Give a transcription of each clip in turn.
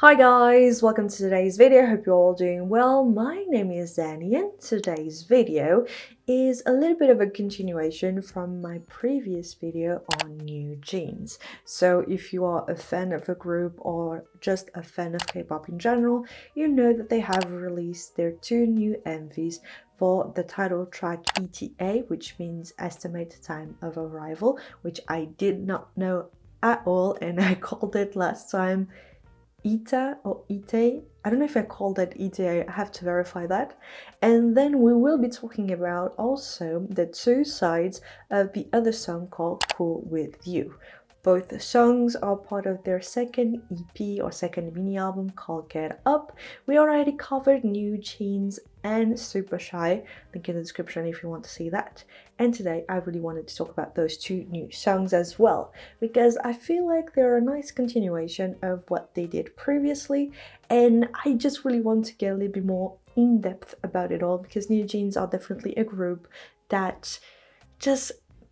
Hi guys, welcome to today's video. Hope you're all doing well. My name is Danny and today's video is a little bit of a continuation from my previous video on NewJeans. So if you are a fan of a group or just a fan of K-pop in general, you know that they have released their two new MVs for the title track ETA, which means estimated time of arrival, which I did not know at all and I called it last time ETA or ETA. I don't know if I called it ETA, I have to verify that. And then we will be talking about also the two sides of the other song called Cool With You. Both songs are part of their second EP or second mini album called Get Up. We already covered NewJeans and Super Shy, link in the description if you want to see that. And today I really wanted to talk about those two new songs as well, because I feel like they're a nice continuation of what they did previously, and I just really want to get a little bit more in depth about it all, because NewJeans are definitely a group that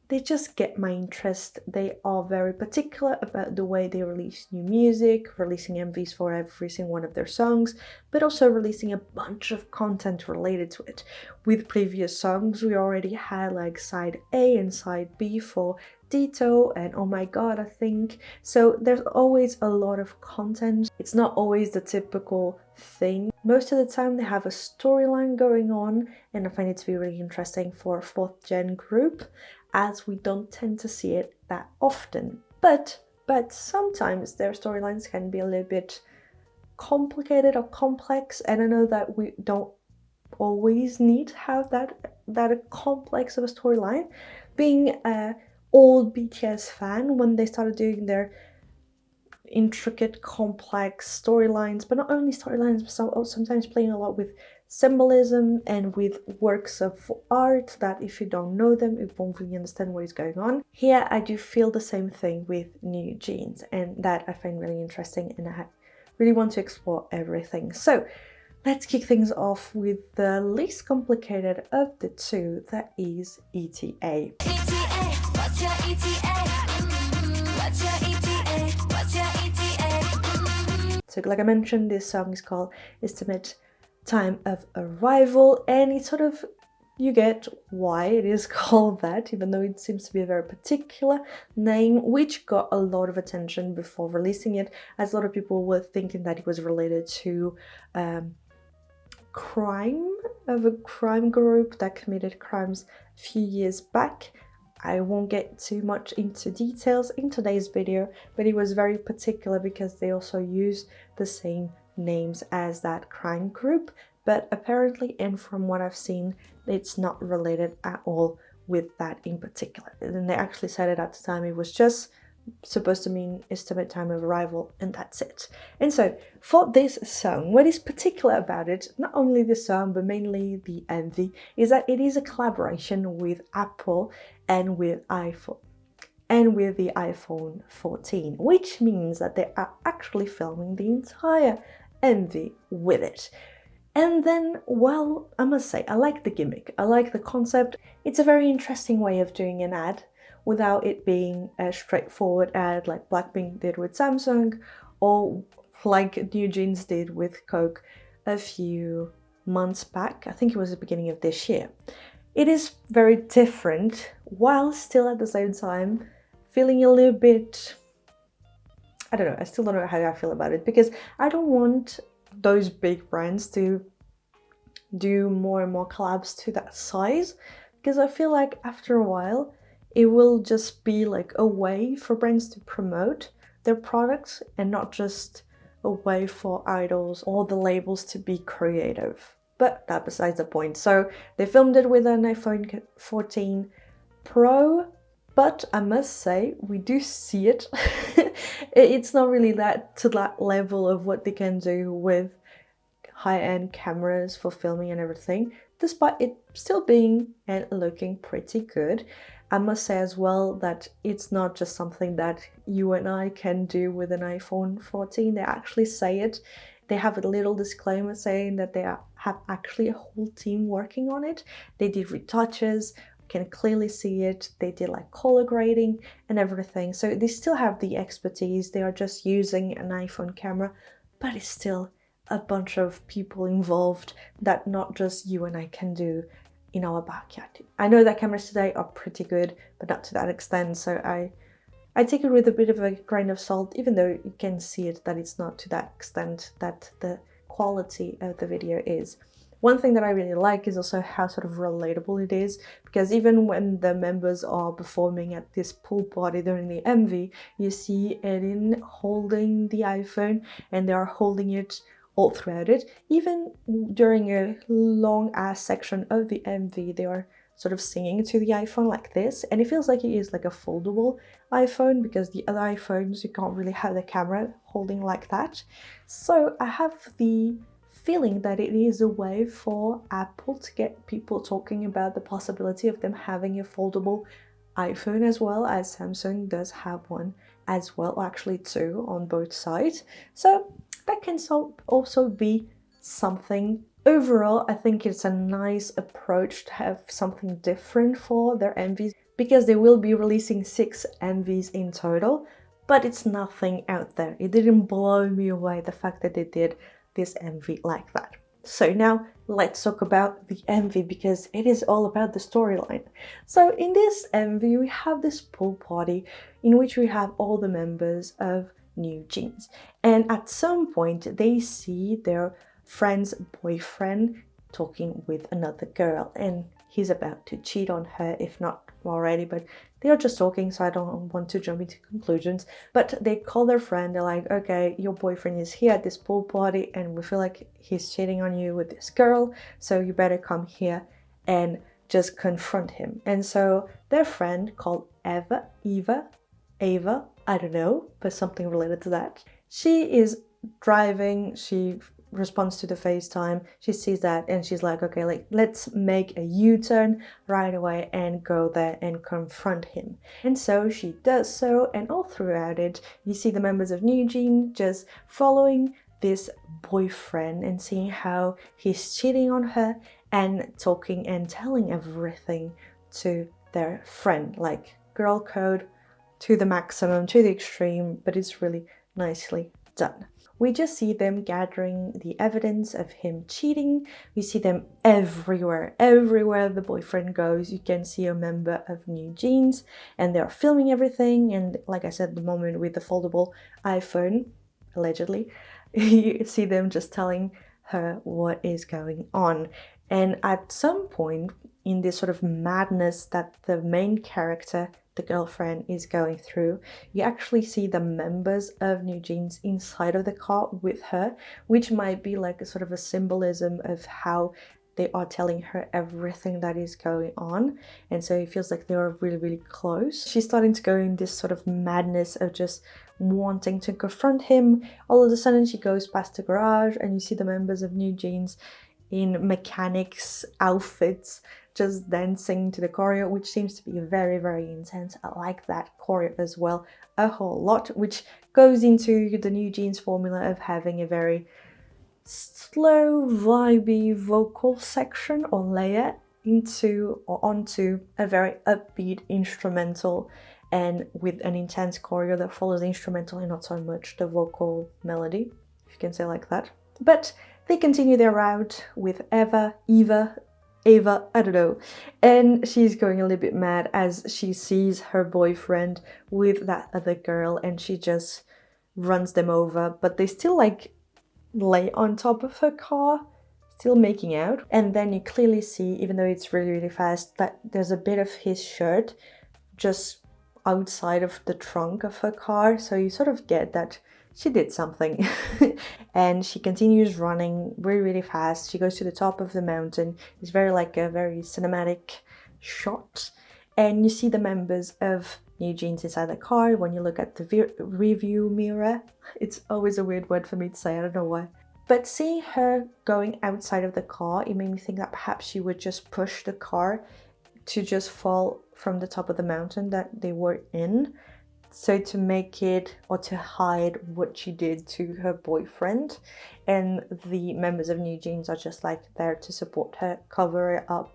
they just get my interest. They are very particular about the way they release new music, releasing MVs for every single one of their songs, but also releasing a bunch of content related to it. With previous songs, we already had like side A and side B for Ditto and Oh My God, I think. So there's always a lot of content. It's not always the typical thing. Most of the time they have a storyline going on, and I find it to be really interesting for a fourth gen group, as we don't tend to see it that often. But sometimes their storylines can be a little bit complicated or complex, and I know that we don't always need to have that complex of a storyline. Being a old BTS fan, when they started doing their intricate, complex storylines, but not only storylines, but sometimes playing a lot with symbolism and with works of art that if you don't know them, you won't really understand what is going on. Here I do feel the same thing with NewJeans, and that I find really interesting, and I really want to explore everything. So let's kick things off with the least complicated of the two, that is ETA. What's your ETA? What's your ETA? What's your ETA? So like I mentioned, this song is called Estimate Time of Arrival, and it's sort of, you get why it is called that, even though it seems to be a very particular name, which got a lot of attention before releasing it, as a lot of people were thinking that it was related to crime group that committed crimes a few years back. I won't get too much into details in today's video, but it was very particular because they also use the same names as that crime group, but apparently, and from what I've seen, it's not related at all with that in particular. And they actually said it at the time, it was just supposed to mean estimate time of arrival, and that's it. And so for this song, what is particular about it, not only the song but mainly the MV, is that it is a collaboration with Apple and with iPhone and with the iPhone 14, which means that they are actually filming the entire MV with it. And then, well, I must say, I like the gimmick, I like the concept. It's a very interesting way of doing an ad without it being a straightforward ad like Blackpink did with Samsung, or like NewJeans did with Coke a few months back. I think it was the beginning of this year. It is very different, while still at the same time feeling a little bit, I don't know, I still don't know how I feel about it, because I don't want those big brands to do more and more collabs to that size, because I feel like after a while it will just be like a way for brands to promote their products and not just a way for idols or the labels to be creative. But that besides the point. So they filmed it with an iPhone 14 Pro, but I must say, we do see it. It's not really that to that level of what they can do with high-end cameras for filming and everything, despite it still being and looking pretty good. I must say as well that it's not just something that you and I can do with an iPhone 14. They actually say it. They have a little disclaimer saying that they have actually a whole team working on it. They did retouches, can clearly see it. They did like color grading and everything. So they still have the expertise. They are just using an iPhone camera but it's still a bunch of people involved that not just you and I can do in our backyard. I know that cameras today are pretty good, but not to that extent, so I take it with a bit of a grain of salt, even though you can see it that it's not to that extent that the quality of the video is. One thing that I really like is also how sort of relatable it is, because even when the members are performing at this pool party during the MV, you see Erin holding the iPhone and they are holding it all throughout it. Even during a long ass section of the MV, they are sort of singing to the iPhone like this, and it feels like it is like a foldable iPhone, because the other iPhones you can't really have the camera holding like that. So I have the feeling that it is a way for Apple to get people talking about the possibility of them having a foldable iPhone, as well as Samsung does have one as well, or actually two on both sides. So that can also be something. Overall, I think it's a nice approach to have something different for their MVs, because they will be releasing 6 MVs in total, but it's nothing out there. It didn't blow me away, the fact that they did this MV like that. So now let's talk about the MV, because it is all about the storyline. So in this MV, we have this pool party in which we have all the members of NewJeans, and at some point they see their friend's boyfriend talking with another girl, and he's about to cheat on her, if not already, but they are just talking, so I don't want to jump into conclusions. But they call their friend, they're like, okay, your boyfriend is here at this pool party and we feel like he's cheating on you with this girl, so you better come here and just confront him. And so their friend, called Ava, I don't know, but something related to that, she is driving, she responds to the FaceTime, she sees that and she's like, okay, let's make a U-turn right away and go there and confront him. And so she does so, and all throughout it you see the members of NewJeans just following this boyfriend and seeing how he's cheating on her and talking and telling everything to their friend, like girl code to the maximum, to the extreme, but it's really nicely done. We just see them gathering the evidence of him cheating. We see them everywhere. Everywhere the boyfriend goes, you can see a member of NewJeans, and they're filming everything. And like I said, the moment with the foldable iPhone, allegedly, you see them just telling her what is going on. And at some point in this sort of madness that the main character, the girlfriend, is going through, you actually see the members of NewJeans inside of the car with her, which might be like a sort of a symbolism of how they are telling her everything that is going on. And so it feels like they are really, really close. She's starting to go in this sort of madness of just wanting to confront him. All of a sudden she goes past the garage and you see the members of NewJeans in mechanics outfits just dancing to the choreo, which seems to be very, very intense. I like that choreo as well a whole lot, which goes into the NewJeans formula of having a very slow, vibey vocal section or layer into or onto a very upbeat instrumental, and with an intense choreo that follows the instrumental and not so much the vocal melody, if you can say like that. But they continue their route with Ava, I don't know, and she's going a little bit mad as she sees her boyfriend with that other girl, and she just runs them over, but they still like lay on top of her car, still making out. And then you clearly see, even though it's really, really fast, that there's a bit of his shirt just outside of the trunk of her car, so you sort of get that she did something. And she continues running really, really fast. She goes to the top of the mountain. It's very like a very cinematic shot, and you see the members of NewJeans inside the car. When you look at the review mirror, it's always a weird word for me to say, I don't know why, but seeing her going outside of the car, it made me think that perhaps she would just push the car to just fall from the top of the mountain that they were in, so to make it, or to hide what she did to her boyfriend. And the members of NewJeans are just like there to support her, cover it up,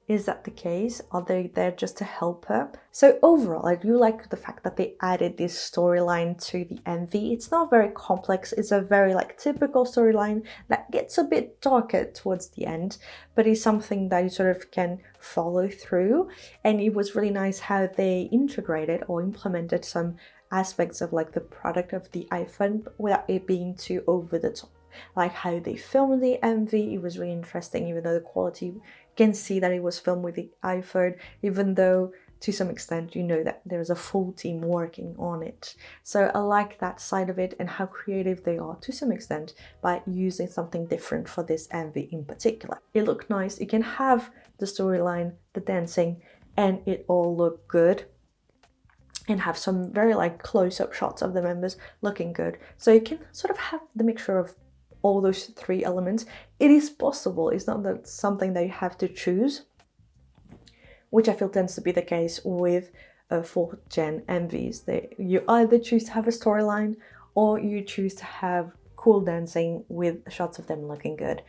Is that the case? Are they there just to help her? So overall, I do like the fact that they added this storyline to the MV. It's not very complex. It's a very typical storyline that gets a bit darker towards the end, but it's something that you sort of can follow through. And it was really nice how they integrated or implemented some aspects of the product of the iPhone without it being too over the top. Like how they filmed the MV, it was really interesting, even though the quality, you can see that it was filmed with the iPhone, even though to some extent you know that there's a full team working on it. So I like that side of it and how creative they are to some extent by using something different for this MV in particular. It looked nice. You can have the storyline, the dancing, and it all look good, and have some very close-up shots of the members looking good. So you can sort of have the mixture of all those three elements. It is possible. It's not that something that you have to choose, which I feel tends to be the case with 4th gen MVs. You either choose to have a storyline or you choose to have cool dancing with shots of them looking good.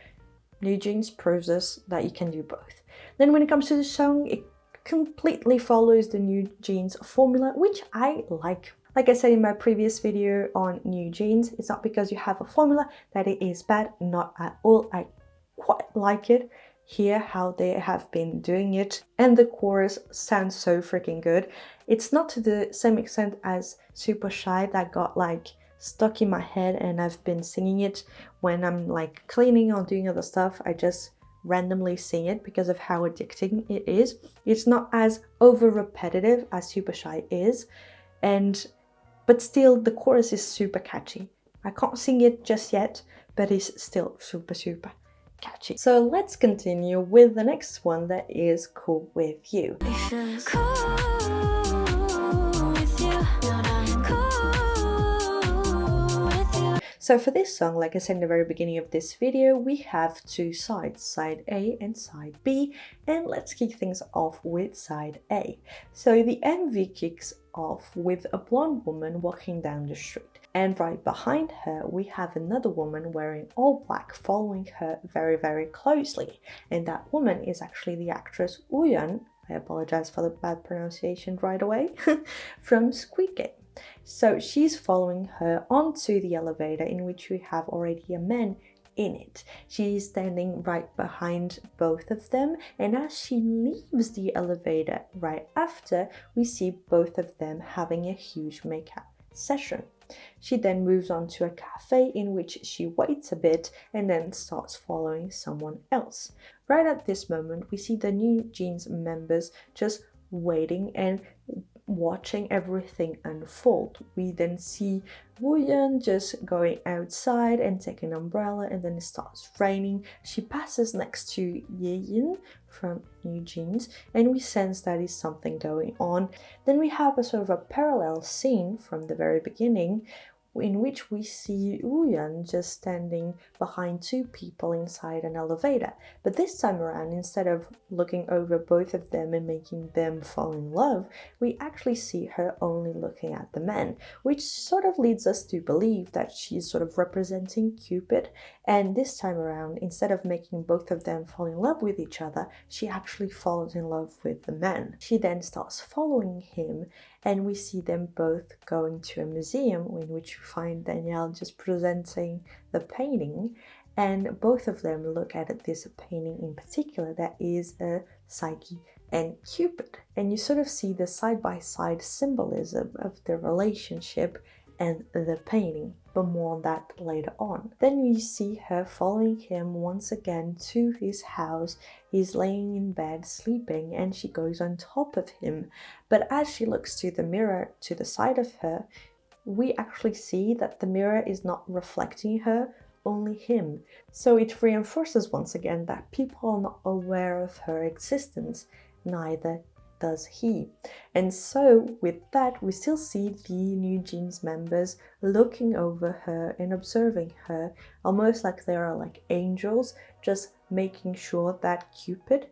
NewJeans proves us that you can do both. Then when it comes to the song, it completely follows the NewJeans formula, which I like. Like I said in my previous video on NewJeans, it's not because you have a formula that it is bad, not at all. I quite like it here, how they have been doing it, and the chorus sounds so freaking good. It's not to the same extent as Super Shy that got stuck in my head and I've been singing it when I'm cleaning or doing other stuff. I just randomly sing it because of how addicting it is. It's not as over repetitive as Super Shy is, but still the chorus is super catchy. I can't sing it just yet, but it's still super catchy. So let's continue with the next one, that is Cool With You. So for this song, like I said in the very beginning of this video, we have two sides, side A and side B, and let's kick things off with side A. So the MV kicks off with a blonde woman walking down the street, and right behind her we have another woman wearing all black following her very closely, and that woman is actually the actress Wooyeon, I apologize for the bad pronunciation right away, from Squid Game. So she's following her onto the elevator, in which we have already a man in it. She's standing right behind both of them, and as she leaves the elevator right after, we see both of them having a huge makeup session. She then moves on to a cafe in which she waits a bit and then starts following someone else. Right at this moment, we see the NewJeans members just waiting and watching everything unfold. We then see Wooyeon just going outside and taking an umbrella, and then it starts raining. She passes next to Yeyin from NewJeans, and we sense that is something going on. Then we have a sort of a parallel scene from the very beginning, in which we see Wooyeon just standing behind two people inside an elevator. But this time around, instead of looking over both of them and making them fall in love, we actually see her only looking at the man, which sort of leads us to believe that she's sort of representing Cupid. And this time around, instead of making both of them fall in love with each other, she actually falls in love with the man. She then starts following him, and we see them both going to a museum in which we find Danielle just presenting the painting, and both of them look at this painting in particular that is a Psyche and Cupid, and you sort of see the side-by-side symbolism of the relationship and the painting, but more on that later on. Then we see her following him once again to his house. He's laying in bed sleeping, and she goes on top of him, but as she looks to the mirror to the side of her, we actually see that the mirror is not reflecting her, only him. So it reinforces once again that people are not aware of her existence, neither does he. And so with that, we still see the NewJeans members looking over her and observing her, almost like they are like angels, just making sure that Cupid,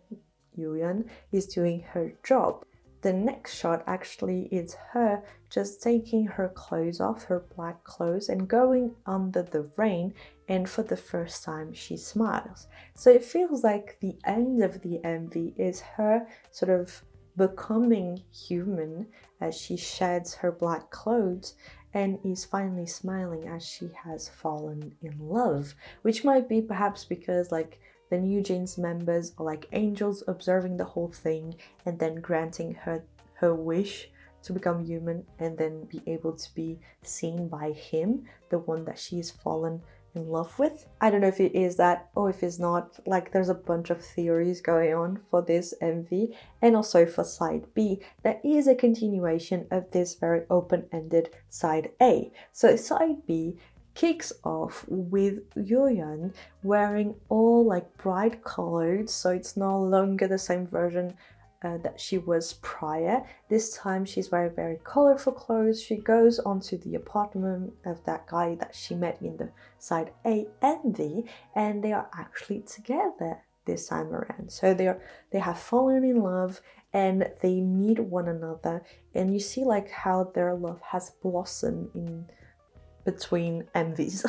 Wooyeon, is doing her job. the next shot actually is her just taking her clothes off, her black clothes, and going under the rain, and for the first time she smiles. So it feels like the end of the MV is her sort of becoming human as she sheds her black clothes and is finally smiling as she has fallen in love, which might be perhaps because like the NewJeans members are like angels observing the whole thing and then granting her wish to become human and then be able to be seen by him, the one that she's fallen in love with. I don't know if it is that or if it's not. Like, there's a bunch of theories going on for this MV, and also for side B that is a continuation of this very open-ended side A. So side B kicks off with Yoyeon wearing all like bright colored, so it's no longer the same version that she was prior. This time she's wearing very colorful clothes. She goes onto the apartment of that guy that she met in the side A MV, and they are actually together this time around. So they have fallen in love and they meet one another, and you see like how their love has blossomed in between MVs.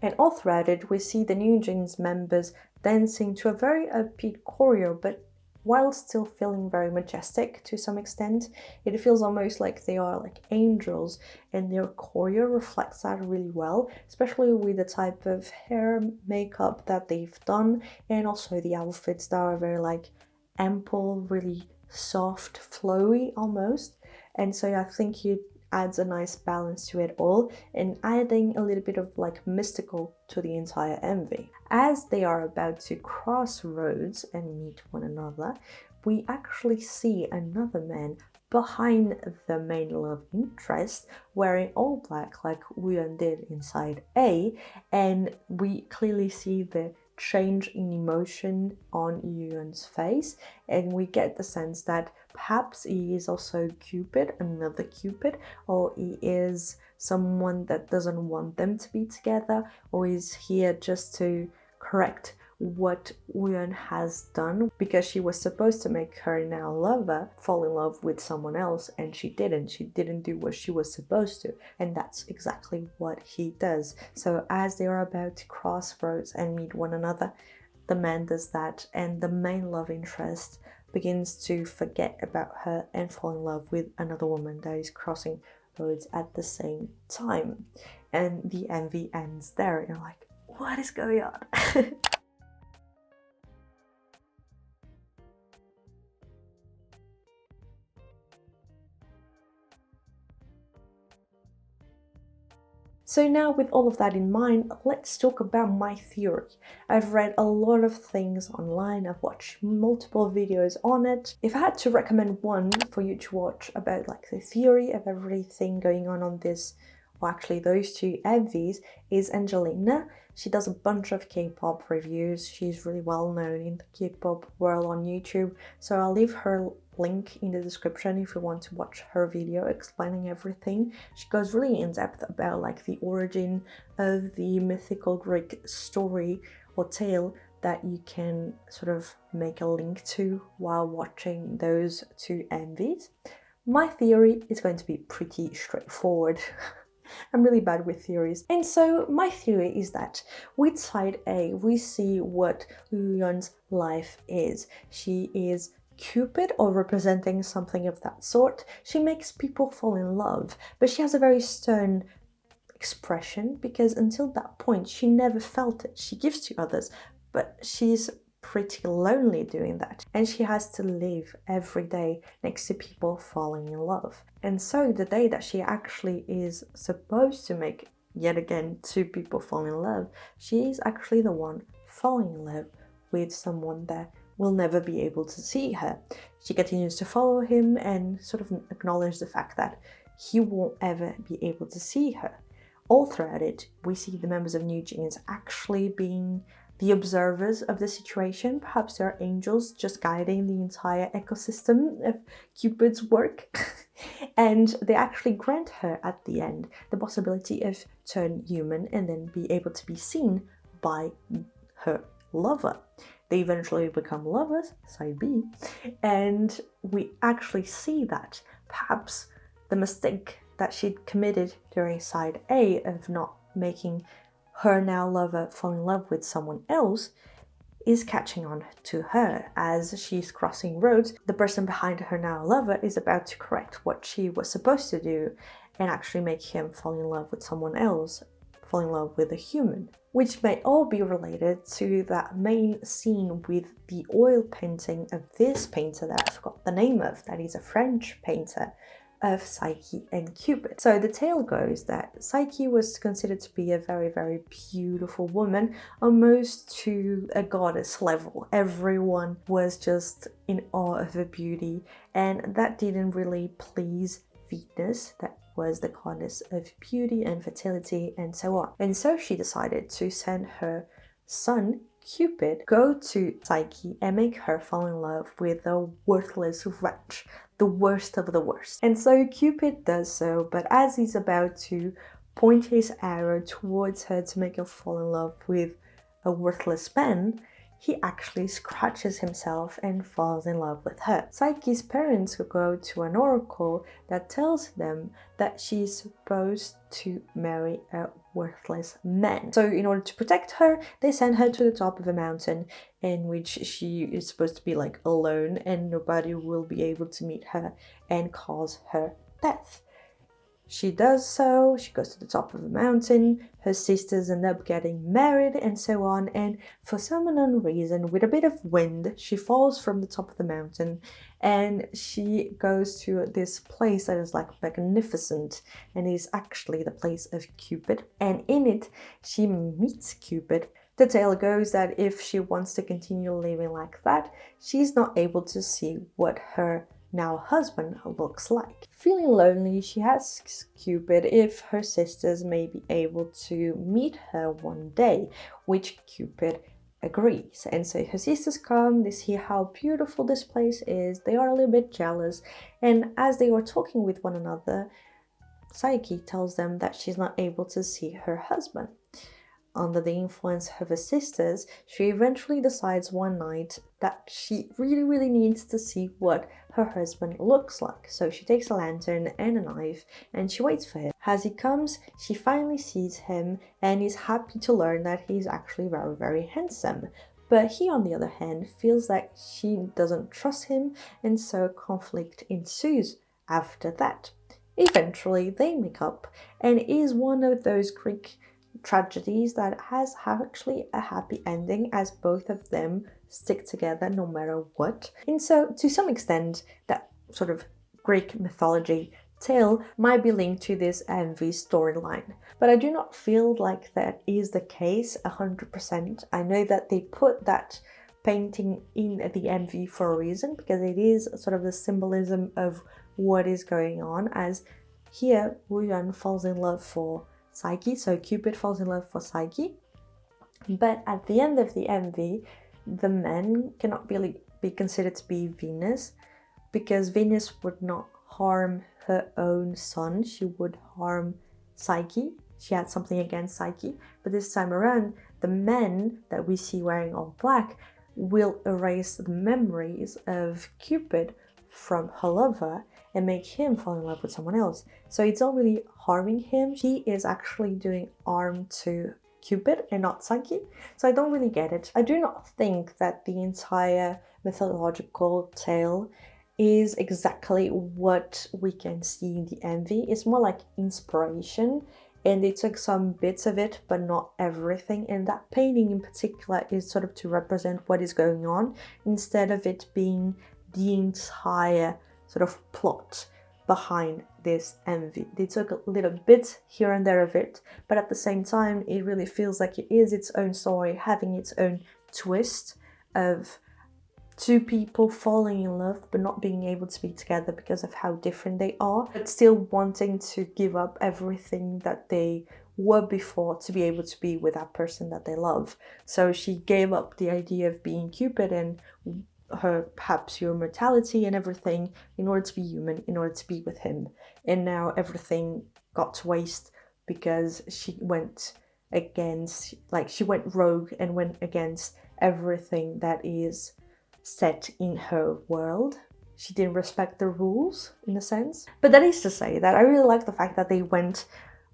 And all throughout it, we see the NewJeans members dancing to a very upbeat choreo, but while still feeling very majestic to some extent. It feels almost like they are like angels, and their choreo reflects that really well, especially with the type of hair, makeup that they've done, and also the outfits that are very like ample, really soft, flowy almost. And so I think it adds a nice balance to it all, and adding a little bit of like mystical to the entire MV. As they are about to cross roads and meet one another, we actually see another man behind the main love interest wearing all black like Wooyeon did inside A, and we clearly see the change in emotion on Yoon's face, and we get the sense that perhaps he is also Cupid, another Cupid, or he is someone that doesn't want them to be together, or is here just to correct what Wooyeon has done, because she was supposed to make her now lover fall in love with someone else, and she didn't do what she was supposed to, and that's exactly what he does. So as they are about to cross roads and meet one another, the man does that, and the main love interest begins to forget about her and fall in love with another woman that is crossing roads at the same time, and the MV ends there. And you're like, what is going on? So now, with all of that in mind, let's talk about my theory. I've read a lot of things online, I've watched multiple videos on it. If I had to recommend one for you to watch about like the theory of everything going on this, or actually those two MVs, is Angelina. She does a bunch of K-pop reviews. She's really well known in the K-pop world on YouTube, so I'll leave her link in the description if you want to watch her video explaining everything. She goes really in depth about like the origin of the mythical Greek story or tale that you can sort of make a link to while watching those two MVs. My theory is going to be pretty straightforward. I'm really bad with theories. And so my theory is that with side A, we see what Wooyeon's life is. She is Cupid, or representing something of that sort. She makes people fall in love, but she has a very stern expression, because until that point she never felt it. She gives to others, but she's pretty lonely doing that, and she has to live every day next to people falling in love. And so the day that she actually is supposed to make yet again two people fall in love, she is actually the one falling in love with someone that will never be able to see her. She continues to follow him and sort of acknowledge the fact that he won't ever be able to see her. All throughout it, we see the members of NewJeans actually being the observers of the situation. Perhaps they're angels just guiding the entire ecosystem of Cupid's work. And they actually grant her at the end the possibility of turning human and then be able to be seen by her lover. They eventually become lovers, side B, and we actually see that perhaps the mistake that she'd committed during side A of not making her now lover fall in love with someone else is catching on to her. As she's crossing roads, the person behind her now lover is about to correct what she was supposed to do and actually make him fall in love with someone else, fall in love with a human, which may all be related to that main scene with the oil painting of this painter that I forgot the name of, that is a French painter, of Psyche and Cupid. So the tale goes that Psyche was considered to be a very, very beautiful woman, almost to a goddess level. Everyone was just in awe of her beauty, and that didn't really please Venus, that was the goddess of beauty and fertility and so on. And so she decided to send her son Cupid go to Psyche and make her fall in love with a worthless wretch, the worst of the worst. And so Cupid does so, but as he's about to point his arrow towards her to make her fall in love with a worthless man, he actually scratches himself and falls in love with her. Psyche's parents go to an oracle that tells them that she's supposed to marry a worthless man. So in order to protect her, they send her to the top of a mountain in which she is supposed to be like alone and nobody will be able to meet her and cause her death. She does so, she goes to the top of the mountain, her sisters end up getting married and so on, and for some unknown reason, with a bit of wind, she falls from the top of the mountain and she goes to this place that is like magnificent and is actually the place of Cupid, and in it she meets Cupid. The tale goes that if she wants to continue living like that, she's not able to see what her now husband looks like. Feeling lonely, she asks Cupid if her sisters may be able to meet her one day, which Cupid agrees. And so her sisters come, they see how beautiful this place is, they are a little bit jealous, and as they were talking with one another, Psyche tells them that she's not able to see her husband. Under the influence of her sisters, she eventually decides one night that she really needs to see what her husband looks like. So she takes a lantern and a knife and she waits for him. As he comes, she finally sees him and is happy to learn that he's actually very handsome. But he, on the other hand, feels that she doesn't trust him, and so conflict ensues after that. Eventually, they make up, and it is one of those Greek tragedies that has actually a happy ending, as both of them stick together no matter what. And so to some extent that sort of Greek mythology tale might be linked to this MV storyline, but I do not feel like that is the case 100%. I know that they put that painting in the MV for a reason, because it is sort of the symbolism of what is going on, as here Woo-yeon falls in love for Psyche, so Cupid falls in love for Psyche, but at the end of the MV, the man cannot really be considered to be Venus, because Venus would not harm her own son, she would harm Psyche. She had something against Psyche, but this time around, the man that we see wearing all black will erase the memories of Cupid from her lover and make him fall in love with someone else. So it's not really harming him, he is actually doing harm to Cupid and not Psyche. So I don't really get it. I do not think that the entire mythological tale is exactly what we can see in the MV. It's more like inspiration, and they took some bits of it but not everything, and that painting in particular is sort of to represent what is going on instead of it being the entire sort of plot behind this MV. They took a little bit here and there of it, but at the same time it really feels like it is its own story, having its own twist of two people falling in love but not being able to be together because of how different they are, but still wanting to give up everything that they were before to be able to be with that person that they love. So she gave up the idea of being Cupid and her perhaps your mortality and everything in order to be human, in order to be with him, and now everything got to waste because she went against, like she went rogue and went against everything that is set in her world. She didn't respect the rules in a sense. But that is to say that I really like the fact that they went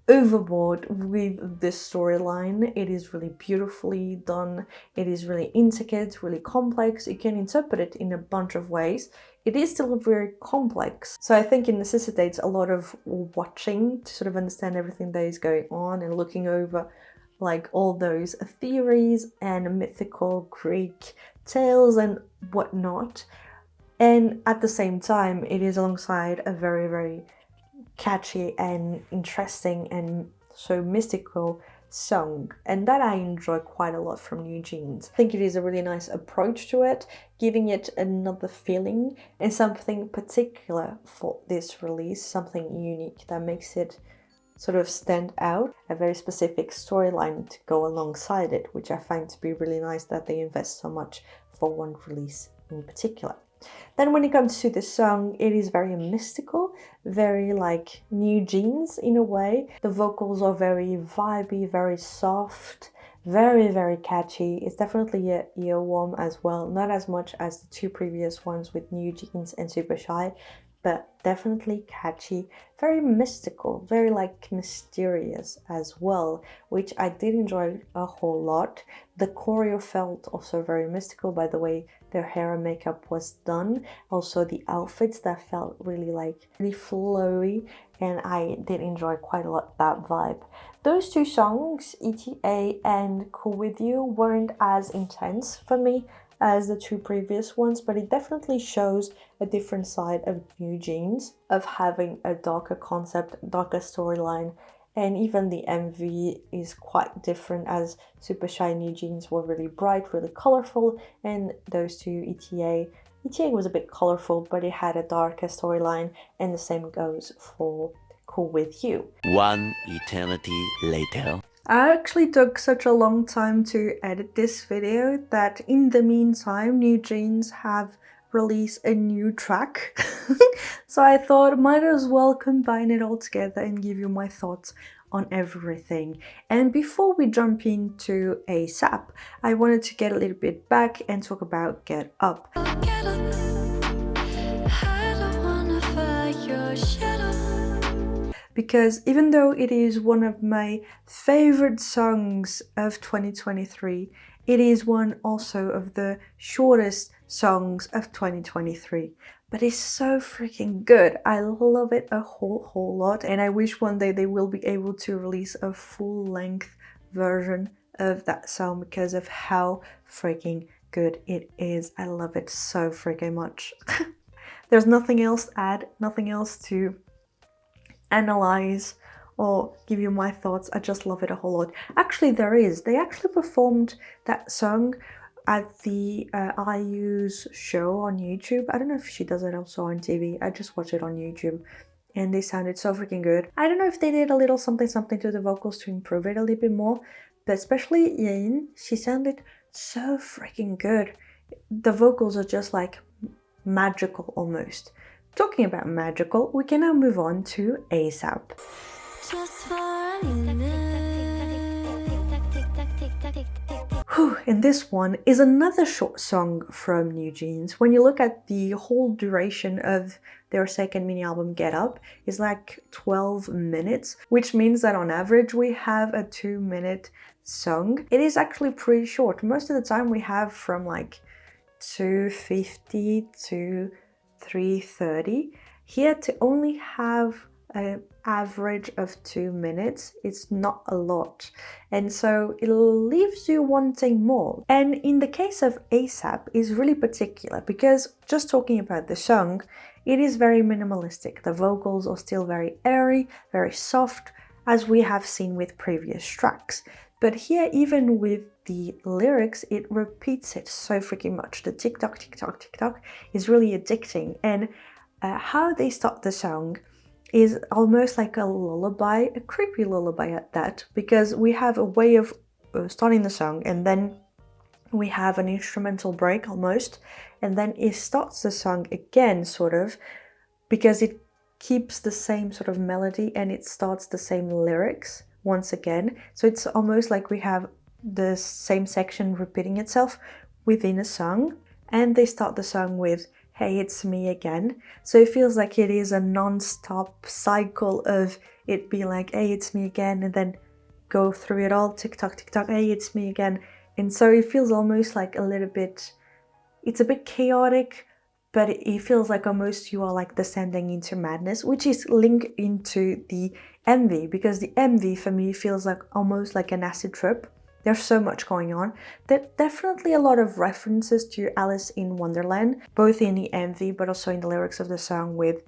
overboard with this storyline. It is really beautifully done. It is really intricate, really complex. You can interpret it in a bunch of ways. It is still very complex. So I think it necessitates a lot of watching to sort of understand everything that is going on and looking over like all those theories and mythical Greek tales and whatnot. And at the same time, it is alongside a very, very catchy and interesting and so mystical song, and that I enjoy quite a lot from NewJeans. I think it is a really nice approach to it, giving it another feeling and something particular for this release, something unique that makes it sort of stand out, a very specific storyline to go alongside it, which I find to be really nice that they invest so much for one release in particular. Then when it comes to the song, it is very mystical, very like NewJeans in a way. The vocals are very vibey, very soft, very, very catchy. It's definitely an earworm as well, not as much as the two previous ones with NewJeans and Super Shy, but definitely catchy, very mystical, very like mysterious as well, which I did enjoy a whole lot. The choreo felt also very mystical by the way their hair and makeup was done. Also the outfits that felt really flowy, and I did enjoy quite a lot that vibe. Those two songs, ETA and Cool With You, weren't as intense for me as the two previous ones, but it definitely shows a different side of NewJeans, of having a darker concept, darker storyline, and even the MV is quite different, as Super Shy and NewJeans were really bright, really colorful, and those two ETA was a bit colorful, but it had a darker storyline, and the same goes for Cool With You. One eternity later. I actually took such a long time to edit this video that in the meantime NewJeans have released a new track. So I thought might as well combine it all together and give you my thoughts on everything. And before we jump into ASAP, I wanted to get a little bit back and talk about Get Up. Get up. I don't wanna fight your shadow. Because even though it is one of my favorite songs of 2023, it is one also of the shortest songs of 2023. But it's so freaking good. I love it a whole lot, and I wish one day they will be able to release a full-length version of that song because of how freaking good it is. I love it so freaking much. There's nothing else to add, nothing else to analyze or give you my thoughts. I just love it a whole lot. Actually, there is. They actually performed that song at the IU's show on YouTube. I don't know if she does it also on TV. I just watch it on YouTube, and they sounded so freaking good. I don't know if they did a little something to the vocals to improve it a little bit more, but especially Yin, she sounded so freaking good. The vocals are just like magical almost. Talking about magical, we can now move on to ASAP. Just for a minute. And this one is another short song from NewJeans. When you look at the whole duration of their second mini album Get Up, is like 12 minutes, which means that on average we have a 2-minute song. It is actually pretty short. Most of the time we have from like 2:50 to 3:30. Here to only have an average of 2 minutes, it's not a lot, and so it leaves you wanting more. And in the case of ASAP is really particular because just talking about the song, it is very minimalistic. The vocals are still very airy, very soft, as we have seen with previous tracks. But here, even with the lyrics, it repeats it so freaking much. The tick tock, tick tock, tick tock is really addicting. And how they start the song is almost like a lullaby, a creepy lullaby at that, because we have a way of starting the song and then we have an instrumental break almost, and then it starts the song again, sort of, because it keeps the same sort of melody and it starts the same lyrics once again. So it's almost like we have the same section repeating itself within a song, and they start the song with "Hey, it's me again." So it feels like it is a non-stop cycle of it being like, "Hey, it's me again," and then go through it all, tick tock, "Hey, it's me again." And so it feels almost like a little bit, it's a bit chaotic, but it feels like almost you are like descending into madness, which is linked into the MV, because the MV for me feels like almost like an acid trip. There's so much going on. There's definitely a lot of references to Alice in Wonderland, both in the MV but also in the lyrics of the song with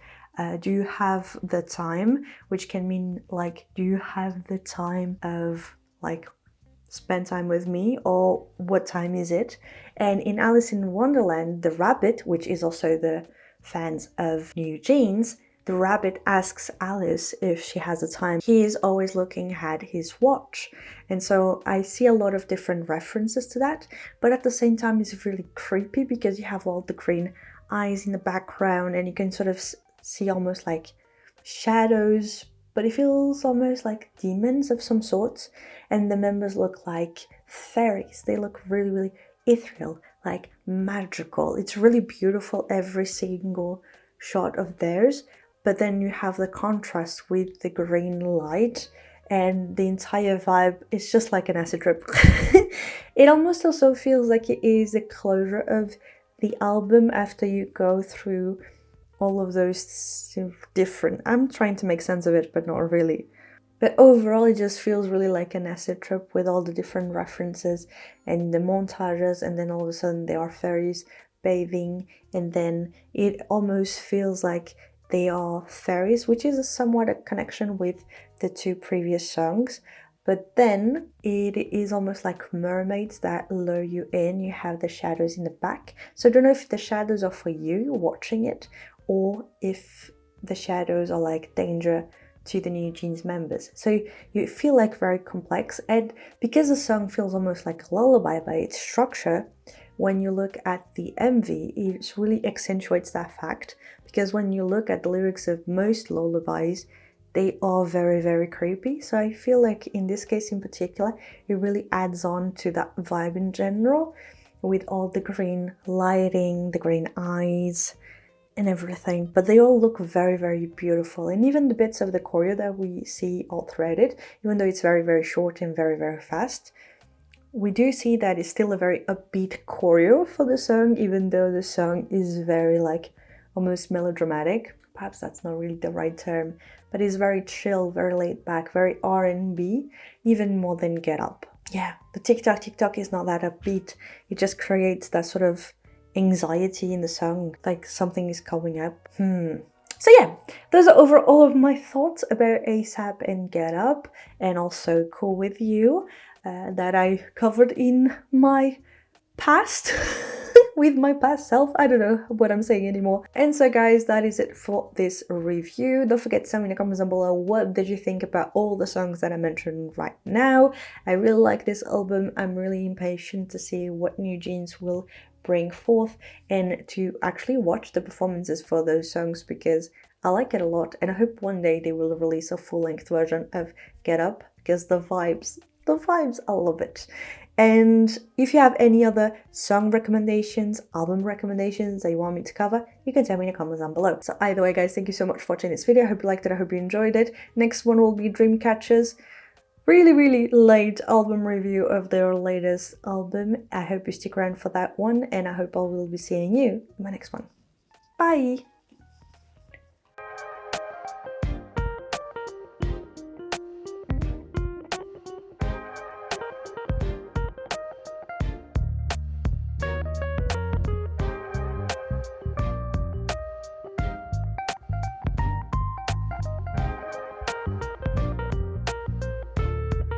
do you have the time, which can mean like, do you have the time of like spend time with me, or what time is it? And in Alice in Wonderland, the rabbit, which is also the fans of NewJeans, the rabbit asks Alice if she has a time. He is always looking at his watch. And so I see a lot of different references to that, but at the same time it's really creepy because you have all the green eyes in the background and you can sort of see almost like shadows, but it feels almost like demons of some sorts. And the members look like fairies. They look really, really ethereal, like magical. It's really beautiful, every single shot of theirs. But then you have the contrast with the green light, and the entire vibe is just like an acid trip. It almost also feels like it is a closure of the album after you go through all of those different, I'm trying to make sense of it, but not really. But overall, it just feels really like an acid trip with all the different references and the montages, and then all of a sudden there are fairies bathing, and then it almost feels like they are fairies, which is somewhat a connection with the two previous songs. But then it is almost like mermaids that lure you in. You have the shadows in the back. So I don't know if the shadows are for you watching it, or if the shadows are like danger to the NewJeans members. So you feel like very complex, and because the song feels almost like a lullaby by its structure, when you look at the MV, it really accentuates that fact, because when you look at the lyrics of most lullabies, they are very, very creepy. So I feel like in this case in particular, it really adds on to that vibe in general, with all the green lighting, the green eyes, and everything. But they all look very, very beautiful. And even the bits of the choreo that we see all throughout it, even though it's very, very short and very, very fast, we do see that it's still a very upbeat choreo for the song, even though the song is very like almost melodramatic. Perhaps that's not really the right term, but it's very chill, very laid back, very R&B, even more than Get Up. Yeah, the tick-tock is not that upbeat. It just creates that sort of anxiety in the song, like something is coming up. So yeah, those are over all of my thoughts about ASAP and Get Up, and also Cool With You, that I covered in my past with my past self. I don't know what I'm saying anymore. And so guys, that is it for this review. Don't forget to tell me in the comments down below, what did you think about all the songs that I mentioned right now? I really like this album. I'm really impatient to see what NewJeans will bring forth and to actually watch the performances for those songs, because I like it a lot, and I hope one day they will release a full-length version of Get Up, because the vibes, I love it. And if you have any other song recommendations, album recommendations that you want me to cover, you can tell me in the comments down below. So either way guys, thank you so much for watching this video. I hope you liked it, I hope you enjoyed it. Next one will be Dreamcatcher's really late album review of their latest album. I hope you stick around for that one, and I hope I will be seeing you in my next one. Bye!